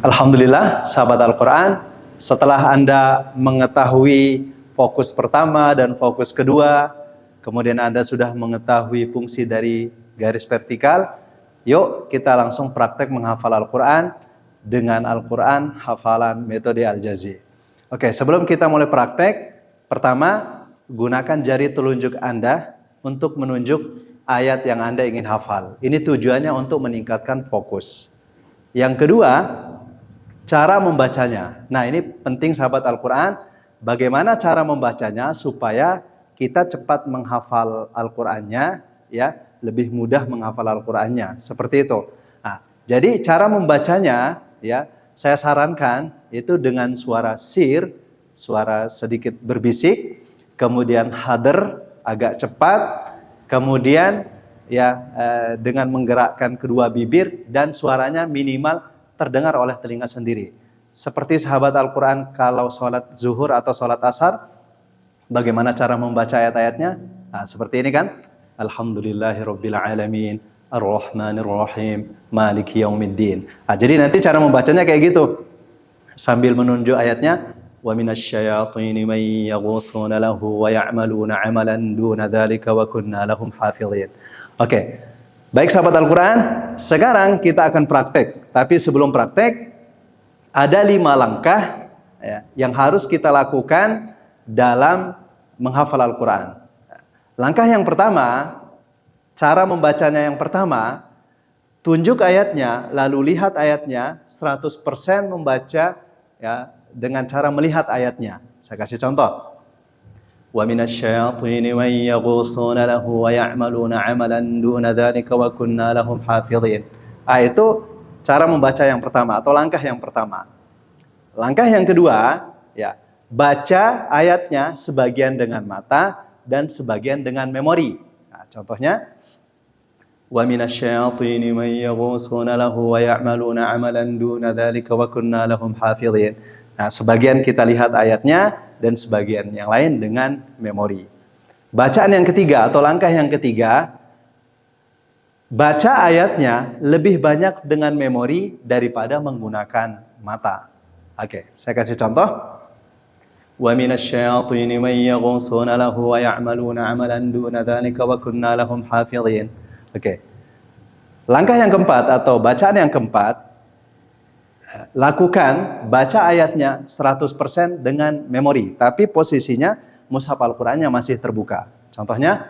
Alhamdulillah, sahabat Al-Quran, setelah Anda mengetahui fokus pertama dan fokus kedua, kemudian Anda sudah mengetahui fungsi dari garis vertikal, yuk kita langsung praktek menghafal Al-Quran dengan Al-Quran hafalan metode Al-Jazi. Oke, sebelum kita mulai praktek, pertama gunakan jari telunjuk Anda untuk menunjuk ayat yang Anda ingin hafal. Ini tujuannya untuk meningkatkan fokus. Yang kedua, cara membacanya. Nah, ini penting sahabat Al-Quran. Bagaimana cara membacanya supaya kita cepat menghafal Al-Qurannya, ya, lebih mudah menghafal Al-Qurannya. Seperti itu. Nah, jadi cara membacanya, ya, saya sarankan itu dengan suara sir, suara sedikit berbisik, kemudian hadr agak cepat, kemudian ya dengan menggerakkan kedua bibir dan suaranya minimal terdengar oleh telinga sendiri. Seperti sahabat Al-Quran kalau sholat zuhur atau sholat asar, bagaimana cara membaca ayat-ayatnya? Nah, seperti ini kan? Alhamdulillahirabbil alamin, Ar-Rahmanir-Rahim, Maliki Yaumiddin. Nah, jadi nanti cara membacanya kayak gitu. Sambil menunjuk ayatnya, wa minasyayatini may yaghusuna lahu wa ya'maluna 'amalan duna dzalika wa kunna lahum hafizin. Oke. Baik sahabat Al-Quran, sekarang kita akan praktek. Tapi sebelum praktek, ada 5 langkah ya, yang harus kita lakukan dalam menghafal Al-Quran. Langkah yang pertama, cara membacanya yang pertama, tunjuk ayatnya, lalu lihat ayatnya, 100% membaca ya, dengan cara melihat ayatnya. Saya kasih contoh. Wa minasyayatini may yaghusuna lahu wa ya'maluna 'amalan duna dzalika wa kunna lahum hafizin. Itu cara membaca yang pertama atau langkah yang pertama. Langkah yang kedua, ya, baca ayatnya sebagian dengan mata dan sebagian dengan memori. Nah, contohnya wa minasyayatini may yaghusuna lahu wa ya'maluna 'amalan duna dzalika wa kunna lahum hafizin. Nah, sebagian kita lihat ayatnya dan sebagian yang lain dengan memori. Bacaan yang ketiga atau langkah yang ketiga, baca ayatnya lebih banyak dengan memori daripada menggunakan mata. Oke, saya kasih contoh. Wa minasyayatini may yaghusuna lahu wa ya'maluna 'amalan duna dzalika wa kunna lahum hafizin. Oke. Langkah yang keempat atau bacaan yang keempat, lakukan baca ayatnya 100% dengan memori, tapi posisinya mushaf Al-Qur'annya masih terbuka. Contohnya,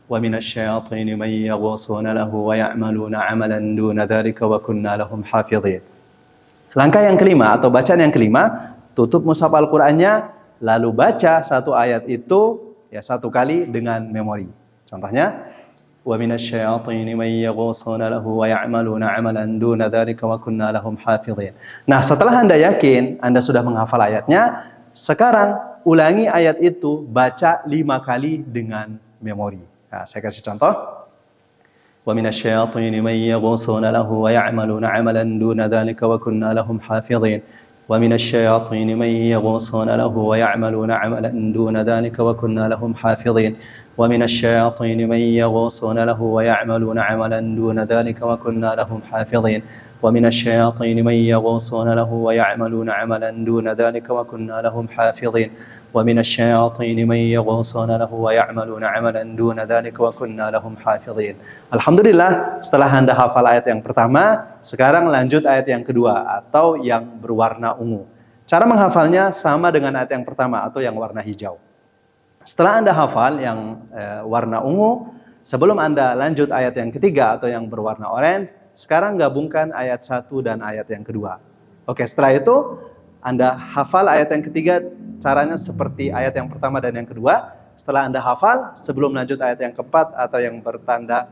wa minasyayatini may yaghusuna lahu wa ya'maluna 'amalan duna dzalika wa kunna lahum hafizin. Langkah yang kelima atau bacaan yang kelima, tutup mushaf Al-Qur'annya lalu baca satu ayat itu ya satu kali dengan memori. Contohnya, wa minasyayatini may yaghusuna lahu wa ya'maluna 'amalan duna dzalika wa kunna lahum hafizin. Nah, setelah Anda yakin Anda sudah menghafal ayatnya, sekarang ulangi ayat itu, baca 5 kali dengan memori. Nah, saya kasih contoh. Wa minasyayatini may yaghusuna lahu wa ya'maluna 'amalan duna dzalika wa kunna lahum hafizin. Wa minasyayatini may yaghusuna lahu wa ya'maluna 'amalan duna dzalika wa kunna lahum hafizin. ومن الشياطين من يغوصون له ويعملون عملا دون ذلك وكنا لهم حافظين ومن الشياطين من يغوصون له ويعملون عملا دون ذلك وكنا لهم حافظين ومن الشياطين من يغوصون له ويعملون عملا دون ذلك وكنا لهم حافظين. Alhamdulillah, setelah Anda hafal ayat yang pertama, sekarang lanjut ayat yang kedua atau yang berwarna ungu. Cara menghafalnya sama dengan ayat yang pertama atau yang warna hijau. Setelah Anda hafal yang warna ungu, sebelum Anda lanjut ayat yang ketiga atau yang berwarna orange, sekarang gabungkan ayat 1 dan ayat yang kedua. Oke, setelah itu Anda hafal ayat yang ketiga, caranya seperti ayat yang pertama dan yang kedua. Setelah Anda hafal, sebelum lanjut ayat yang keempat atau yang bertanda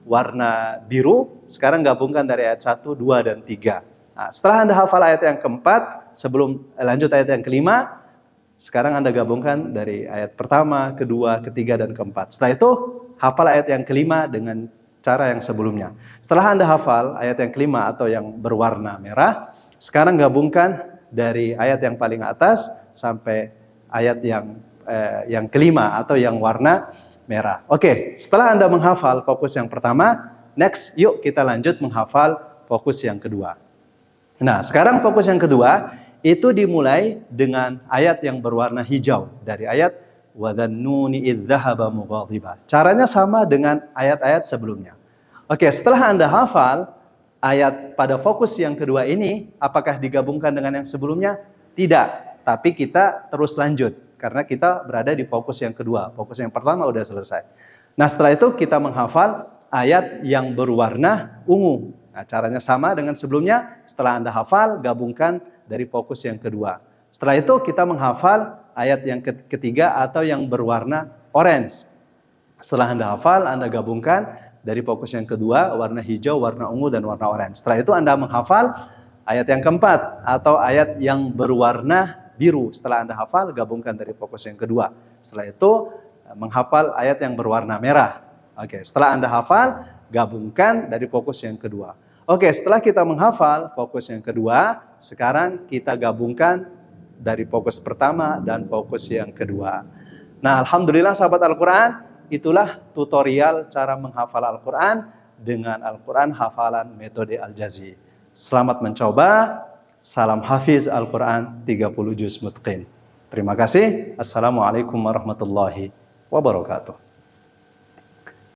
warna biru, sekarang gabungkan dari ayat 1, 2, dan 3. Nah, setelah Anda hafal ayat yang keempat, sebelum lanjut ayat yang kelima, sekarang Anda gabungkan dari ayat pertama, kedua, ketiga, dan keempat. Setelah itu, hafal ayat yang kelima dengan cara yang sebelumnya. Setelah Anda hafal ayat yang kelima atau yang berwarna merah, sekarang gabungkan dari ayat yang paling atas sampai ayat yang kelima atau yang warna merah. Oke, setelah Anda menghafal fokus yang pertama, next yuk kita lanjut menghafal fokus yang kedua. Nah, sekarang fokus yang kedua itu dimulai dengan ayat yang berwarna hijau dari ayat wadhannuni idz dzahaba mughadiba. Caranya sama dengan ayat-ayat sebelumnya. Oke, setelah Anda hafal ayat pada fokus yang kedua ini, apakah digabungkan dengan yang sebelumnya? Tidak, tapi kita terus lanjut karena kita berada di fokus yang kedua. Fokus yang pertama udah selesai. Nah, setelah itu kita menghafal ayat yang berwarna ungu. Nah, caranya sama dengan sebelumnya. Setelah Anda hafal, gabungkan dari fokus yang kedua. Setelah itu kita menghafal ayat yang ketiga atau yang berwarna orange. Setelah Anda hafal, Anda gabungkan dari fokus yang kedua, warna hijau, warna ungu, dan warna orange. Setelah itu Anda menghafal ayat yang keempat atau ayat yang berwarna biru. Setelah Anda hafal, gabungkan dari fokus yang kedua. Setelah itu menghafal ayat yang berwarna merah. Oke, setelah Anda hafal, gabungkan dari fokus yang kedua. Oke, setelah kita menghafal fokus yang kedua, sekarang kita gabungkan dari fokus pertama dan fokus yang kedua. Nah, alhamdulillah sahabat Al-Quran, itulah tutorial cara menghafal Al-Quran dengan Al-Quran hafalan metode Al-Jazi. Selamat mencoba, salam hafiz Al-Quran 30 juz mutqin. Terima kasih. Assalamualaikum warahmatullahi wabarakatuh.